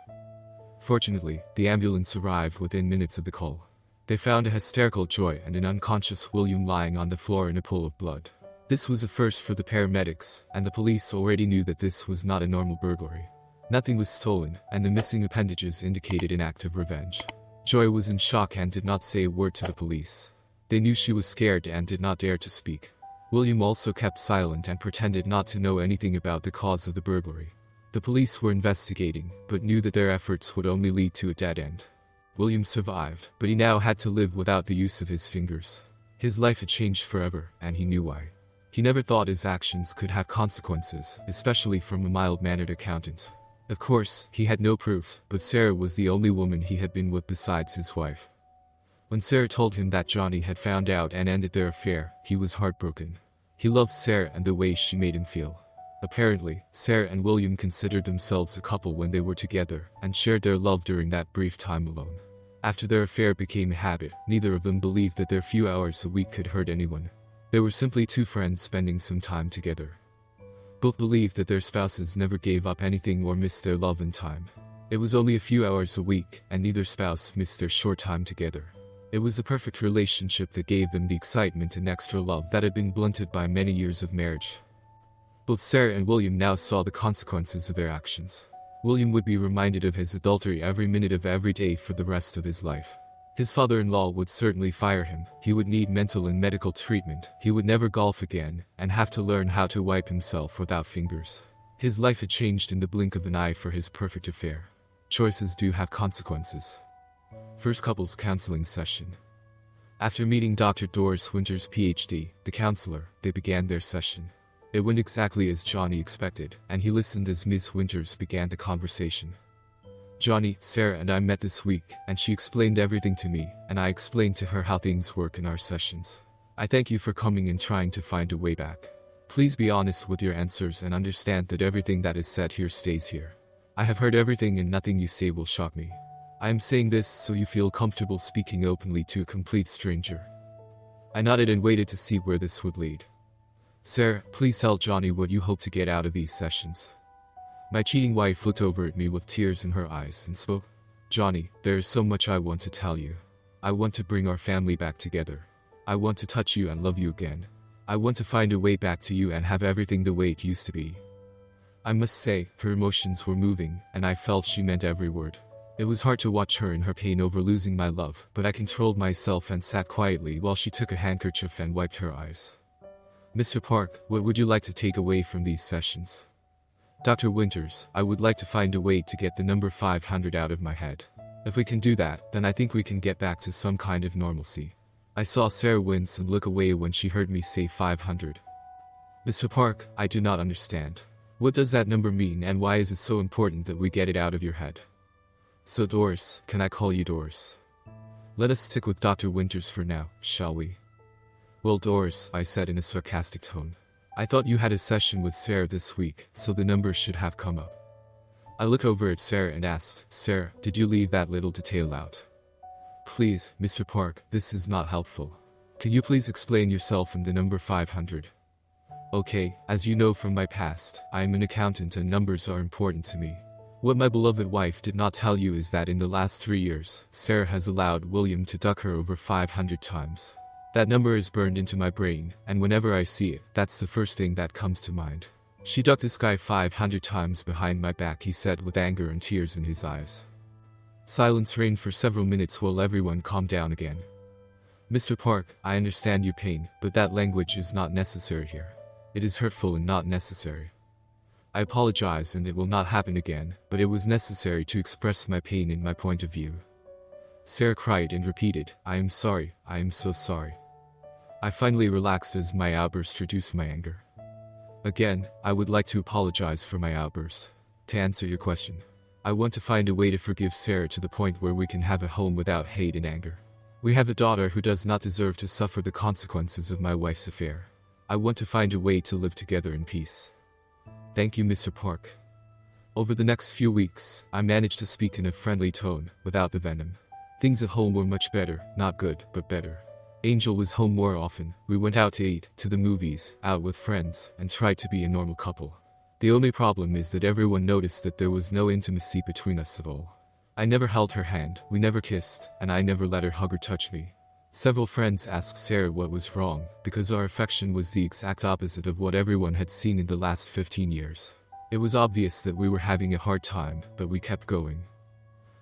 Fortunately, the ambulance arrived within minutes of the call. They found a hysterical Joy and an unconscious William lying on the floor in a pool of blood. This was a first for the paramedics, and the police already knew that this was not a normal burglary. Nothing was stolen, and the missing appendages indicated an act of revenge. Joy was in shock and did not say a word to the police. They knew she was scared and did not dare to speak. William also kept silent and pretended not to know anything about the cause of the burglary. The police were investigating, but knew that their efforts would only lead to a dead end. William survived, but he now had to live without the use of his fingers. His life had changed forever, and he knew why. He never thought his actions could have consequences, especially from a mild-mannered accountant. Of course, he had no proof, but Sara was the only woman he had been with besides his wife. When Sara told him that Johnny had found out and ended their affair, he was heartbroken. He loved Sara and the way she made him feel. Apparently, Sara and William considered themselves a couple when they were together, and shared their love during that brief time alone. After their affair became a habit, neither of them believed that their few hours a week could hurt anyone. They were simply two friends spending some time together. Both believed that their spouses never gave up anything or missed their love in time. It was only a few hours a week, and neither spouse missed their short time together. It was the perfect relationship that gave them the excitement and extra love that had been blunted by many years of marriage. Both Sara and William now saw the consequences of their actions. William would be reminded of his adultery every minute of every day for the rest of his life. His father-in-law would certainly fire him, he would need mental and medical treatment, he would never golf again, and have to learn how to wipe himself without fingers. His life had changed in the blink of an eye for his perfect affair. Choices do have consequences. First couples counseling session. After meeting Dr. Doris Winters, PhD, the counselor, they began their session. It went exactly as Johnny expected, and he listened as Ms. Winters began the conversation. Johnny, Sara and I met this week, and she explained everything to me, and I explained to her how things work in our sessions. I thank you for coming and trying to find a way back. Please be honest with your answers and understand that everything that is said here stays here. I have heard everything and nothing you say will shock me. I am saying this so you feel comfortable speaking openly to a complete stranger. I nodded and waited to see where this would lead. Sara, please tell Johnny what you hope to get out of these sessions. My cheating wife looked over at me with tears in her eyes and spoke. Johnny, there is so much I want to tell you. I want to bring our family back together. I want to touch you and love you again. I want to find a way back to you and have everything the way it used to be. I must say, her emotions were moving, and I felt she meant every word. It was hard to watch her in her pain over losing my love, but I controlled myself and sat quietly while she took a handkerchief and wiped her eyes. Mr. Park, what would you like to take away from these sessions? Dr. Winters, I would like to find a way to get the number 500 out of my head. If we can do that, then I think we can get back to some kind of normalcy. I saw Sara wince and look away when she heard me say 500. Mr. Park, I do not understand. What does that number mean and why is it so important that we get it out of your head? So Doris, can I call you Doris? Let us stick with Dr. Winters for now, shall we? Well Doris, I said in a sarcastic tone. I thought you had a session with Sara this week, so the numbers should have come up. I looked over at Sara and asked, Sara, did you leave that little detail out? Please, Mr. Park, this is not helpful. Can you please explain yourself and the number 500? Okay, as you know from my past, I am an accountant and numbers are important to me. What my beloved wife did not tell you is that in the last 3 years, Sara has allowed William to duck her over 500 times. That number is burned into my brain, and whenever I see it, that's the first thing that comes to mind. She ducked this guy 500 times behind my back, he said with anger and tears in his eyes. Silence reigned for several minutes while everyone calmed down again. Mr. Park, I understand your pain, but that language is not necessary here. It is hurtful and not necessary. I apologize and it will not happen again, but it was necessary to express my pain and my point of view. Sara cried and repeated, I am sorry, I am so sorry. I finally relaxed as my outburst reduced my anger. Again, I would like to apologize for my outburst. To answer your question, I want to find a way to forgive Sara to the point where we can have a home without hate and anger. We have a daughter who does not deserve to suffer the consequences of my wife's affair. I want to find a way to live together in peace. Thank you, Mr. Park. Over the next few weeks, I managed to speak in a friendly tone, without the venom. Things at home were much better, not good, but better. Angel was home more often, we went out to eat, to the movies, out with friends, and tried to be a normal couple. The only problem is that everyone noticed that there was no intimacy between us at all. I never held her hand, we never kissed, and I never let her hug or touch me. Several friends asked Sara what was wrong, because our affection was the exact opposite of what everyone had seen in the last 15 years. It was obvious that we were having a hard time, but we kept going.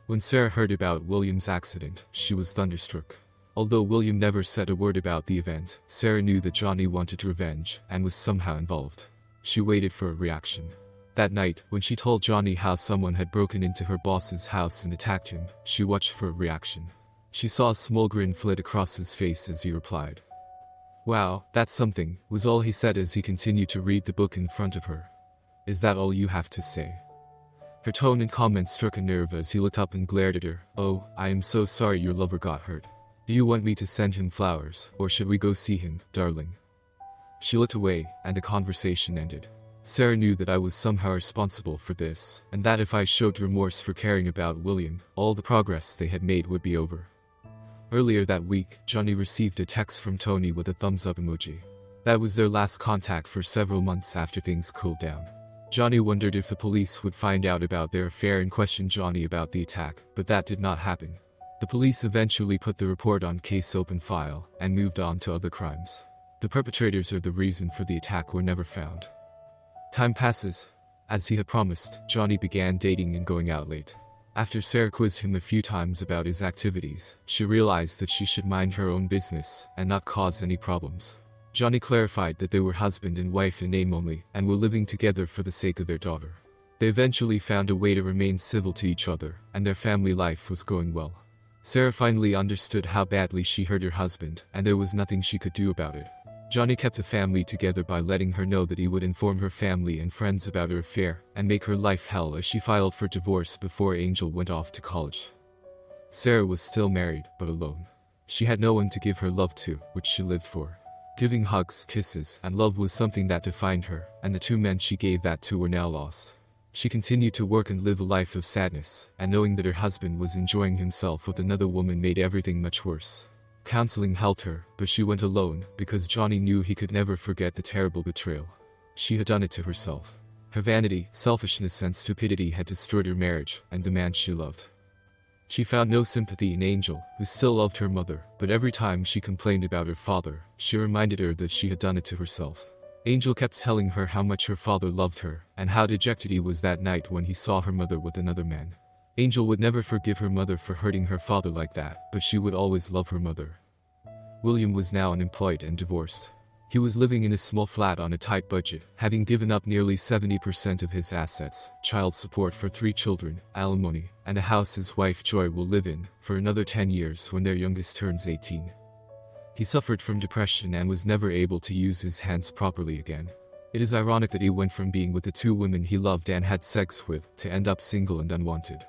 When Sara heard about William's accident, she was thunderstruck. Although William never said a word about the event, Sara knew that Johnny wanted revenge and was somehow involved. She waited for a reaction. That night, when she told Johnny how someone had broken into her boss's house and attacked him, she watched for a reaction. She saw a small grin flit across his face as he replied. "Wow, that's something," was all he said as he continued to read the book in front of her. "Is that all you have to say?" Her tone and comment struck a nerve as he looked up and glared at her. "Oh, I am so sorry your lover got hurt. Do you want me to send him flowers, or should we go see him, darling?" She looked away, and the conversation ended. Sara knew that I was somehow responsible for this, and that if I showed remorse for caring about William, all the progress they had made would be over. Earlier that week, Johnny received a text from Tony with a thumbs up emoji. That was their last contact for several months after things cooled down. Johnny wondered if the police would find out about their affair and question Johnny about the attack, but that did not happen. The police eventually put the report on case open file and moved on to other crimes. The perpetrators or the reason for the attack were never found. Time passes. As he had promised, Johnny began dating and going out late. After Sara quizzed him a few times about his activities, she realized that she should mind her own business and not cause any problems. Johnny clarified that they were husband and wife in name only and were living together for the sake of their daughter. They eventually found a way to remain civil to each other, and their family life was going well. Sara finally understood how badly she hurt her husband, and there was nothing she could do about it. Johnny kept the family together by letting her know that he would inform her family and friends about her affair and make her life hell as she filed for divorce before Angel went off to college. Sara was still married, but alone. She had no one to give her love to, which she lived for. Giving hugs, kisses, and love was something that defined her, and the two men she gave that to were now lost. She continued to work and live a life of sadness, and knowing that her husband was enjoying himself with another woman made everything much worse. Counseling helped her, but she went alone because Johnny knew he could never forget the terrible betrayal. She had done it to herself. Her vanity, selfishness, and stupidity had destroyed her marriage and the man she loved. She found no sympathy in Angel, who still loved her mother, but every time she complained about her father, she reminded her that she had done it to herself. Angel kept telling her how much her father loved her, and how dejected he was that night when he saw her mother with another man. Angel would never forgive her mother for hurting her father like that, but she would always love her mother. William was now unemployed and divorced. He was living in a small flat on a tight budget, having given up nearly 70% of his assets, child support for 3 children, alimony, and a house his wife Joy will live in, for another 10 years when their youngest turns 18. He suffered from depression and was never able to use his hands properly again. It is ironic that he went from being with the 2 women he loved and had sex with, to end up single and unwanted.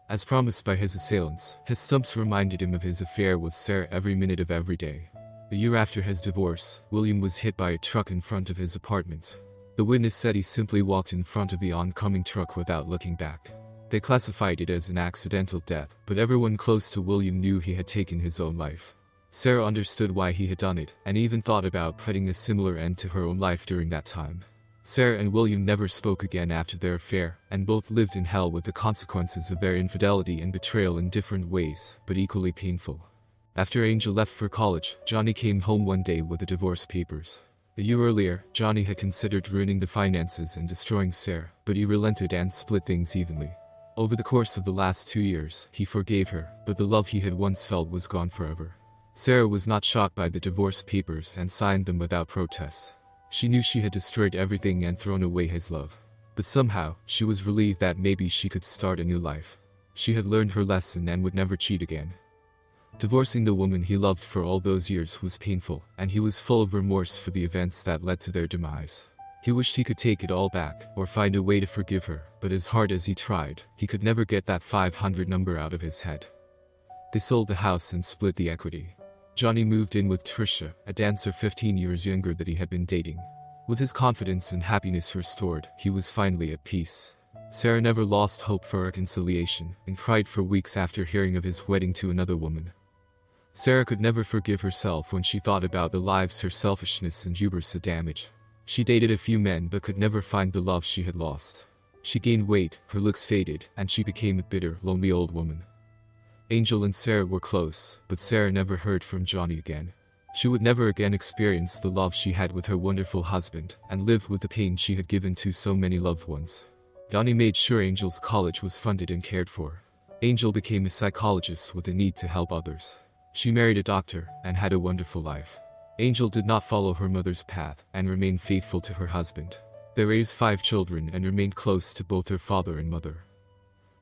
As promised by his assailants, his stumps reminded him of his affair with Sara every minute of every day. A year after his divorce, William was hit by a truck in front of his apartment. The witness said he simply walked in front of the oncoming truck without looking back. They classified it as an accidental death, but everyone close to William knew he had taken his own life. Sara understood why he had done it, and even thought about putting a similar end to her own life during that time. Sara and William never spoke again after their affair, and both lived in hell with the consequences of their infidelity and betrayal in different ways, but equally painful. After Angel left for college, Johnny came home one day with the divorce papers. A year earlier, Johnny had considered ruining the finances and destroying Sara, but he relented and split things evenly. Over the course of the last 2 years, he forgave her, but the love he had once felt was gone forever. Sara was not shocked by the divorce papers and signed them without protest. She knew she had destroyed everything and thrown away his love. But somehow, she was relieved that maybe she could start a new life. She had learned her lesson and would never cheat again. Divorcing the woman he loved for all those years was painful, and he was full of remorse for the events that led to their demise. He wished he could take it all back, or find a way to forgive her, but as hard as he tried, he could never get that 500 number out of his head. They sold the house and split the equity. Johnny moved in with Trisha, a dancer 15 years younger that he had been dating. With his confidence and happiness restored, he was finally at peace. Sara never lost hope for reconciliation, and cried for weeks after hearing of his wedding to another woman. Sara could never forgive herself when she thought about the lives her selfishness and hubris had damaged. She dated a few men but could never find the love she had lost. She gained weight, her looks faded, and she became a bitter, lonely old woman. Angel and Sara were close, but Sara never heard from Johnny again. She would never again experience the love she had with her wonderful husband, and live with the pain she had given to so many loved ones. Johnny made sure Angel's college was funded and cared for. Angel became a psychologist with a need to help others. She married a doctor, and had a wonderful life. Angel did not follow her mother's path, and remained faithful to her husband. They raised 5 children and remained close to both her father and mother.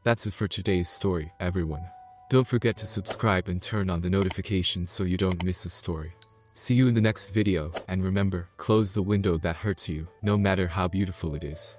That's it for today's story, everyone. Don't forget to subscribe and turn on the notifications so you don't miss a story. See you in the next video, and remember, close the window that hurts you, no matter how beautiful it is.